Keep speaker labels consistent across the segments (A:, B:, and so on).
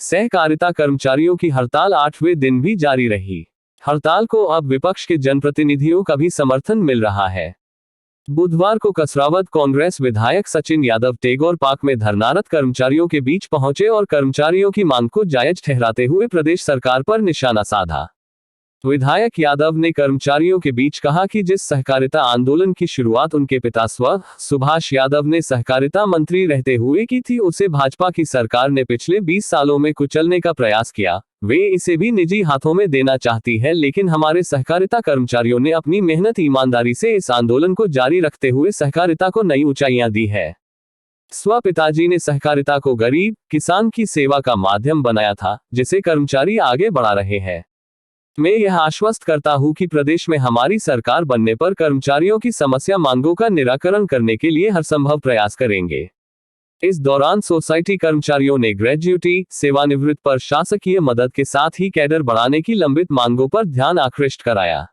A: सहकारिता कर्मचारियों की हड़ताल 8वें दिन भी जारी रही। हड़ताल को अब विपक्ष के जनप्रतिनिधियों का भी समर्थन मिल रहा है। बुधवार को कसरावद कांग्रेस विधायक सचिन यादव टैगोर पार्क में धरनारत कर्मचारियों के बीच पहुंचे और कर्मचारियों की मांग को जायज ठहराते हुए प्रदेश सरकार पर निशाना साधा। विधायक यादव ने कर्मचारियों के बीच कहा कि जिस सहकारिता आंदोलन की शुरुआत उनके पिता सुभाष यादव ने सहकारिता मंत्री रहते हुए की थी, उसे भाजपा की सरकार ने पिछले 20 सालों में कुचलने का प्रयास किया। वे इसे भी निजी हाथों में देना चाहती है, लेकिन हमारे सहकारिता कर्मचारियों ने अपनी मेहनत ईमानदारी से इस आंदोलन को जारी रखते हुए सहकारिता को नई ऊंचाइयां दी है। पिताजी ने सहकारिता को गरीब किसान की सेवा का माध्यम बनाया था, जिसे कर्मचारी आगे बढ़ा रहे हैं। मैं यह आश्वस्त करता हूं कि प्रदेश में हमारी सरकार बनने पर कर्मचारियों की समस्या मांगों का निराकरण करने के लिए हर संभव प्रयास करेंगे। इस दौरान सोसाइटी कर्मचारियों ने ग्रेजुएटी, सेवानिवृत्त पर शासकीय मदद के साथ ही कैडर बढ़ाने की लंबित मांगों पर ध्यान आकृष्ट कराया।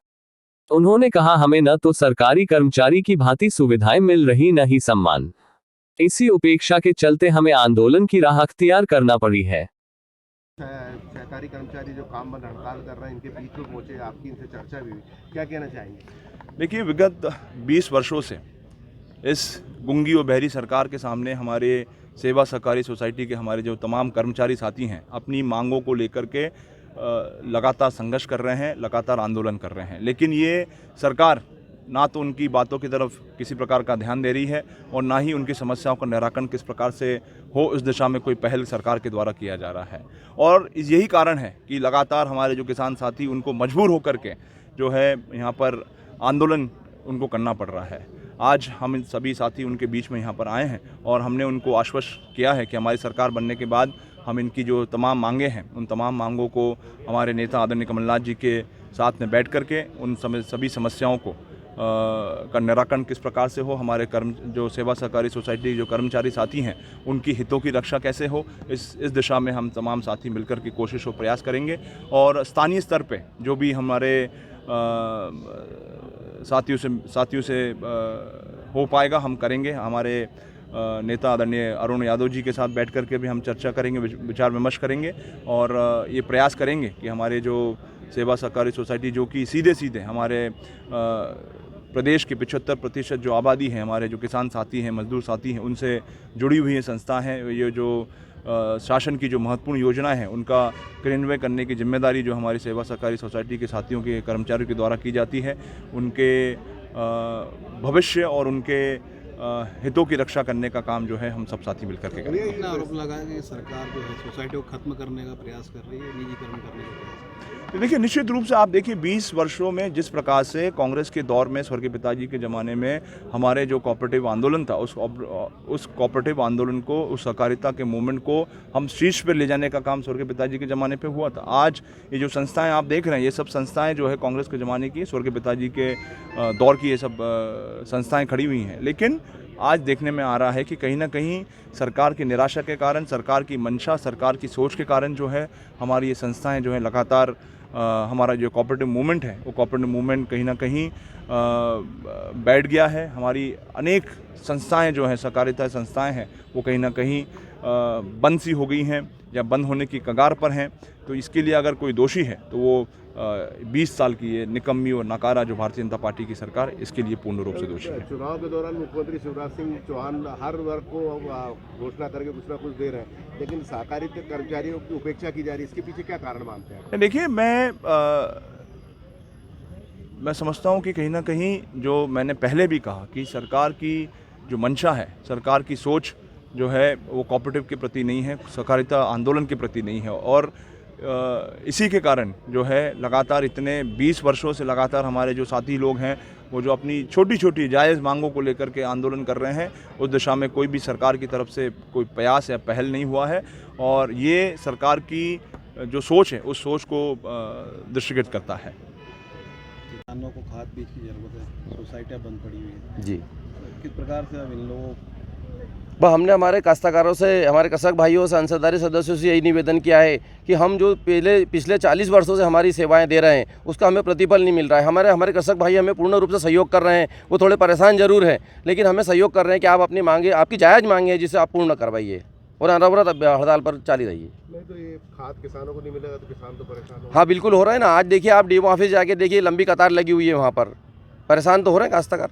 A: उन्होंने कहा, हमें न तो सरकारी कर्मचारी की भांति सुविधाएं मिल रही, न ही सम्मान। इसी उपेक्षा के चलते हमें आंदोलन की राह अख्तियार करना पड़ी है।
B: सहकारी कर्मचारी जो काम बंद हड़ताल कर रहे हैं, इनके बीच में पहुंचे, आपकी इनसे चर्चा भी हुई, क्या कहना चाहेंगे?
C: देखिए, विगत 20 वर्षों से इस गूंगी और बहरी सरकार के सामने हमारे सेवा सहकारी सोसाइटी के हमारे जो तमाम कर्मचारी साथी हैं, अपनी मांगों को लेकर के लगातार संघर्ष कर रहे हैं, लगातार आंदोलन कर रहे हैं। लेकिन ये सरकार ना तो उनकी बातों की तरफ किसी प्रकार का ध्यान दे रही है और ना ही उनकी समस्याओं का निराकरण किस प्रकार से हो, इस दिशा में कोई पहल सरकार के द्वारा किया जा रहा है। और यही कारण है कि लगातार हमारे जो किसान साथी, उनको मजबूर होकर के जो है यहाँ पर आंदोलन उनको करना पड़ रहा है। आज हम सभी साथी उनके बीच में यहाँ पर आए हैं और हमने उनको आश्वस्त किया है कि हमारी सरकार बनने के बाद हम इनकी जो तमाम मांगें हैं, उन तमाम मांगों को हमारे नेता आदरणीय कमलनाथ जी के साथ में बैठ करके उन सभी समस्याओं को का निराकरण किस प्रकार से हो, हमारे जो सेवा सहकारी सोसाइटी जो कर्मचारी साथी हैं, उनकी हितों की रक्षा कैसे हो, इस दिशा में हम तमाम साथी मिलकर के कोशिश और प्रयास करेंगे। और स्थानीय स्तर पे जो भी हमारे साथियों से हो पाएगा हम करेंगे। हमारे नेता आदरणीय अरुण यादव जी के साथ बैठ करके भी हम चर्चा करेंगे, विचार विमर्श करेंगे और ये प्रयास करेंगे कि हमारे जो सेवा सहकारी सोसाइटी जो कि सीधे हमारे प्रदेश के 75% जो आबादी है, हमारे जो किसान साथी हैं, मजदूर साथी हैं, उनसे जुड़ी हुई संस्था हैं। ये जो शासन की जो महत्वपूर्ण योजनाएं हैं, उनका क्रियान्वयन करने की जिम्मेदारी जो हमारी सेवा सहकारी सोसाइटी के साथियों के कर्मचारियों के द्वारा की जाती है, उनके भविष्य और उनके हितों की रक्षा करने का काम जो है हम सब साथी मिलकर के करेंगे।
D: इतना आरोप लगा कि सरकार जो है सोसाइटी को खत्म करने का प्रयास कर रही है, निजीकरण करने का प्रयास।
C: देखिए, निश्चित रूप से आप देखिए 20 वर्षों में जिस प्रकार से कांग्रेस के दौर में स्वर्गीय पिताजी के ज़माने में हमारे जो कोऑपरेटिव आंदोलन था, उस कोऑपरेटिव आंदोलन को, उस सहकारिता के मूवमेंट को हम शीर्ष पर ले जाने का काम स्वर्गीय पिताजी के ज़माने पे हुआ था। आज ये जो संस्थाएं आप देख रहे हैं, ये सब संस्थाएं जो है कांग्रेस के ज़माने की, स्वर्गीय पिताजी के दौर की ये सब संस्थाएँ खड़ी हुई हैं। लेकिन आज देखने में आ रहा है कि कहीं ना कहीं सरकार की निराशा के कारण, सरकार की मंशा, सरकार की सोच के कारण जो है हमारी ये संस्थाएं जो है लगातार हमारा जो कोऑपरेटिव मूवमेंट है, वो कोऑपरेटिव मूवमेंट कहीं ना कहीं बैठ गया है। हमारी अनेक संस्थाएं जो हैं, सहकारिता संस्थाएं हैं, वो कहीं ना कहीं बंद सी हो गई हैं या बंद होने की कगार पर हैं। तो इसके लिए अगर कोई दोषी है तो वो 20 साल की ये निकम्मी और नकारा जो भारतीय जनता पार्टी की सरकार, इसके लिए पूर्ण रूप से दोषी है।
B: चुनाव के दौरान मुख्यमंत्री शिवराज सिंह चौहान हर वर्ग को घोषणा करके कुछ ना कुछ दे रहे हैं, लेकिन सहकारी कर्मचारियों की उपेक्षा की जा रही है, इसके पीछे क्या कारण मानते हैं?
C: देखिए, मैं समझता हूँ कि कहीं ना कहीं जो मैंने पहले भी कहा कि सरकार की जो मंशा है, सरकार की सोच जो है वो कोऑपरेटिव के प्रति नहीं है, सहकारिता आंदोलन के प्रति नहीं है। और इसी के कारण जो है लगातार इतने 20 वर्षों से लगातार हमारे जो साथी लोग हैं, वो जो अपनी छोटी छोटी जायज़ मांगों को लेकर के आंदोलन कर रहे हैं, उस दिशा में कोई भी सरकार की तरफ से कोई प्रयास या पहल नहीं हुआ है। और ये सरकार की जो सोच है, उस सोच को दृष्टिगत करता है।
D: किसानों को खाद बीज की जरूरत है, सोसाइटियाँ बंद पड़ी हुई है
E: जी,
D: किस प्रकार से अब इन लोगों
E: हमने हमारे काश्तकारों से, हमारे कृषक भाइयों से, अंशधारी सदस्यों से यही निवेदन किया है कि हम जो पिछले 40 वर्षों से हमारी सेवाएं दे रहे हैं, उसका हमें प्रतिफल नहीं मिल रहा है। हमारे कृषक भाई हमें पूर्ण रूप से सहयोग कर रहे हैं, वो थोड़े परेशान जरूर हैं, लेकिन हमें सहयोग कर रहे हैं कि आप अपनी मांगे, आपकी जायज़ मांगे हैं, जिसे आप पूर्ण करवाइए। और अनवरत हड़ताल पर जारी रही है।
B: नहीं तो ये खाद किसानों को नहीं मिलेगा तो किसान तो परेशान होंगे।
E: हाँ बिल्कुल हो रहा है ना, आज देखिए आप डीएम ऑफिस जाके देखिए लंबी कतार लगी हुई है वहाँ पर, परेशान तो हो रहे हैं काश्तकार।